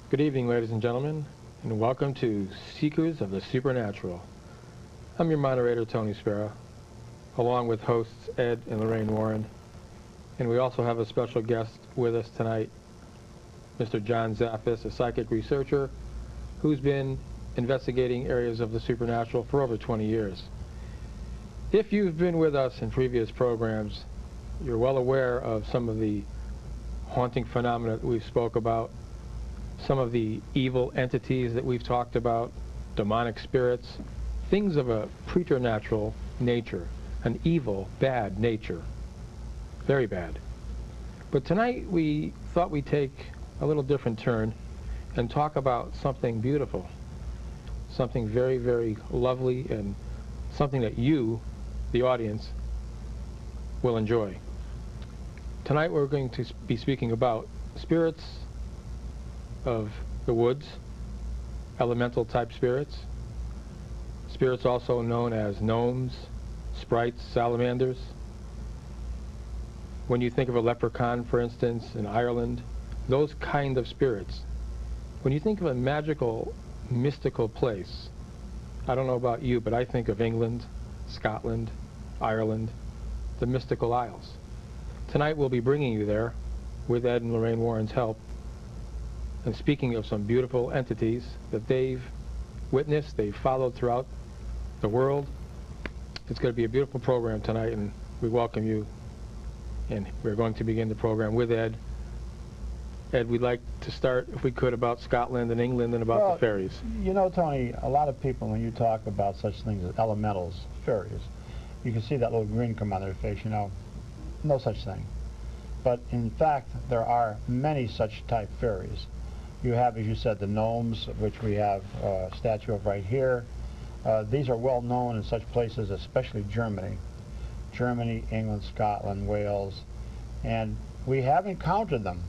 Good evening, ladies and gentlemen, and welcome to Seekers of the Supernatural. I'm your moderator, Tony Sparrow, along with hosts Ed and Lorraine Warren, and we also have a special guest with us tonight, Mr. John Zaffis, a psychic researcher who's been investigating areas of the supernatural for over 20 years. If you've been with us in previous programs, you're well aware of some of the haunting phenomena that we've spoke about, some of the evil entities that we've talked about, demonic spirits, things of a preternatural nature, an evil, bad nature, very bad. But tonight we thought we'd take a little different turn and talk about something beautiful, something very, very lovely, and something that you, the audience, will enjoy. Tonight we're going to be speaking about spirits of the woods, elemental type spirits, spirits also known as gnomes, sprites, salamanders. When you think of a leprechaun, for instance, in Ireland, those kind of spirits. When you think of a magical, mystical place, I don't know about you, but I think of England, Scotland, Ireland, the mystical Isles. Tonight we'll be bringing you there with Ed and Lorraine Warren's help, and speaking of some beautiful entities that they've witnessed, they've followed throughout the world. It's going to be a beautiful program tonight, and we welcome you. And we're going to begin the program with Ed. Ed, we'd like to start, if we could, about Scotland and England and about the fairies. You know, Tony, a lot of people, when you talk about such things as elementals, fairies, you can see that little grin come on their face, you know, no such thing. But in fact, there are many such type fairies. You have, as you said, the gnomes, which we have a statue of right here. These are well known in such places, especially Germany. Germany, England, Scotland, Wales. And we have encountered them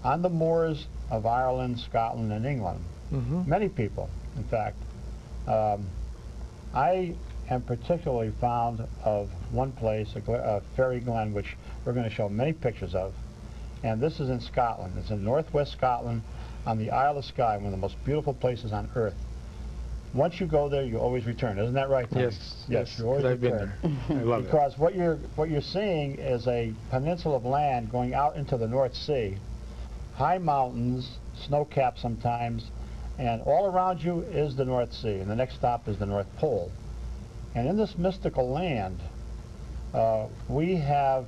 on the moors of Ireland, Scotland, and England. Many people, in fact. I am particularly fond of one place, a fairy glen, which we're going to show many pictures of. And this is in Scotland. It's in northwest Scotland on the Isle of Skye, one of the most beautiful places on earth. Once you go there, you always return. Isn't that right, Tony? Yes, you always I've return. been there. I love because what you're seeing is a peninsula of land going out into the North Sea. High mountains, snow-capped sometimes, and all around you is the North Sea, and the next stop is the North Pole. And in this mystical land, we have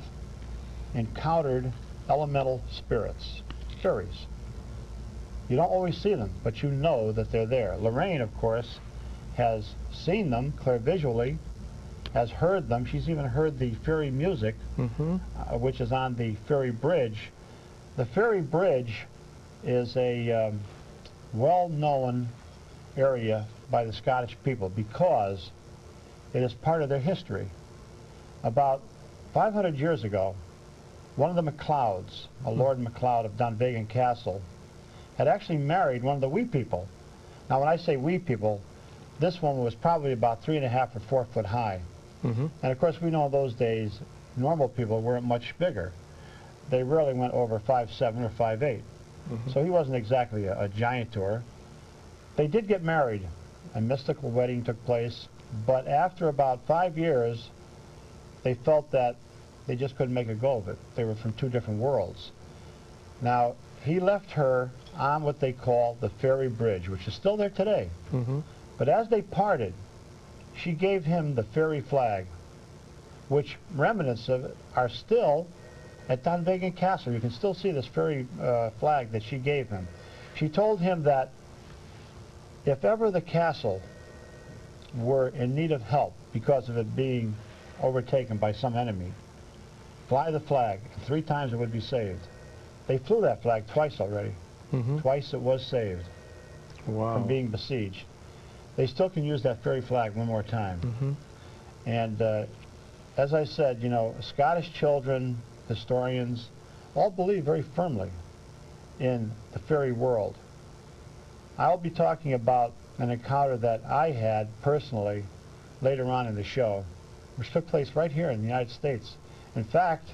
encountered elemental spirits, fairies. You don't always see them, but you know that they're there. Lorraine, of course, has seen them clairvisually, has heard them. She's even heard the fairy music, which is on the fairy bridge. The fairy bridge is a well-known area by the Scottish people because it is part of their history. About 500 years ago, one of the MacLeods, a Lord MacLeod of Dunvegan Castle, had actually married one of the wee people. Now when I say wee people, this woman was probably about 3.5 or 4 foot high. And of course we know in those days normal people weren't much bigger. They rarely went over 5'7" or 5'8". So he wasn't exactly a giant to her. They did get married. A mystical wedding took place, but after about 5 years they felt that they just couldn't make a go of it. They were from two different worlds. Now he left her on what they call the fairy bridge, which is still there today. But as they parted, she gave him the fairy flag, which remnants of it are still at Dunvegan Castle. You can still see this fairy flag that she gave him. She told him that if ever the castle were in need of help because of it being overtaken by some enemy, fly the flag, and 3 times it would be saved. They flew that flag twice already. Twice it was saved from being besieged. They still can use that fairy flag one more time. And as I said, you know, Scottish children, historians, all believe very firmly in the fairy world. I'll be talking about an encounter that I had personally later on in the show, which took place right here in the United States. In fact,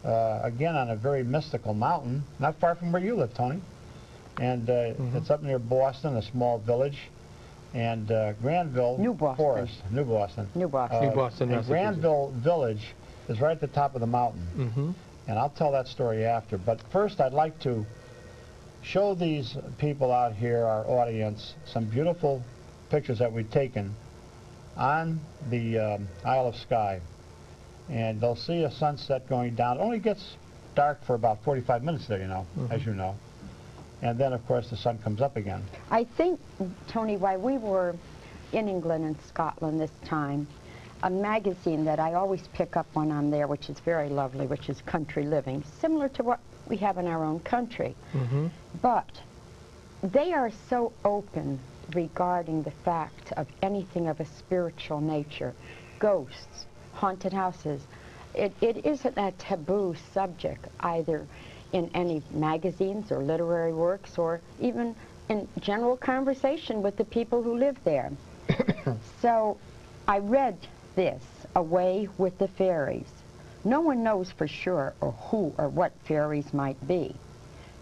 again on a very mystical mountain, not far from where you live, Tony. And it's up near Boston, a small village. And Granville New Boston. Forest, New Boston. New Boston. New Boston, And Massachusetts. Granville Village is right at the top of the mountain. Mm-hmm. And I'll tell that story after. But first I'd like to show these people out here, our audience, some beautiful pictures that we've taken on the Isle of Skye. And they'll see a sunset going down. It only gets dark for about 45 minutes there, you know, as you know. And then, of course, the sun comes up again. I think, Tony, while we were in England and Scotland this time, a magazine that I always pick up on there, which is very lovely, which is Country Living, similar to what we have in our own country. But they are so open regarding the fact of anything of a spiritual nature, ghosts, haunted houses. It isn't a taboo subject either in any magazines or literary works or even in general conversation with the people who live there. So I read this, Away with the Fairies. No one knows for sure or who or what fairies might be.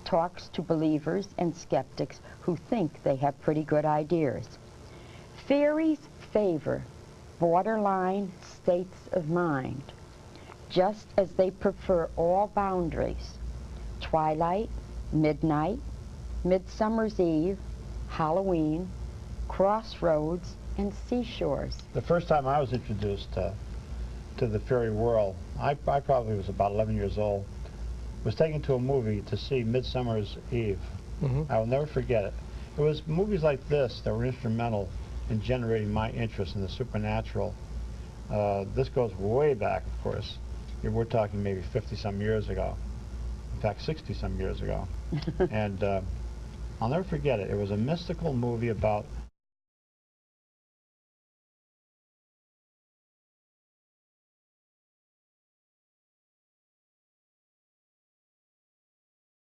Talks to believers and skeptics who think they have pretty good ideas. Fairies favor borderline states of mind, just as they prefer all boundaries. Twilight, midnight, Midsummer's Eve, Halloween, crossroads, and seashores. The first time I was introduced to the fairy world, I probably was about 11 years old, was taken to a movie to see Midsummer's Eve. I will never forget it. It was movies like this that were instrumental in generating my interest in the supernatural. This goes way back, of course. We're talking maybe 50-some years ago. In fact, 60-some years ago. And I'll never forget it. It was a mystical movie about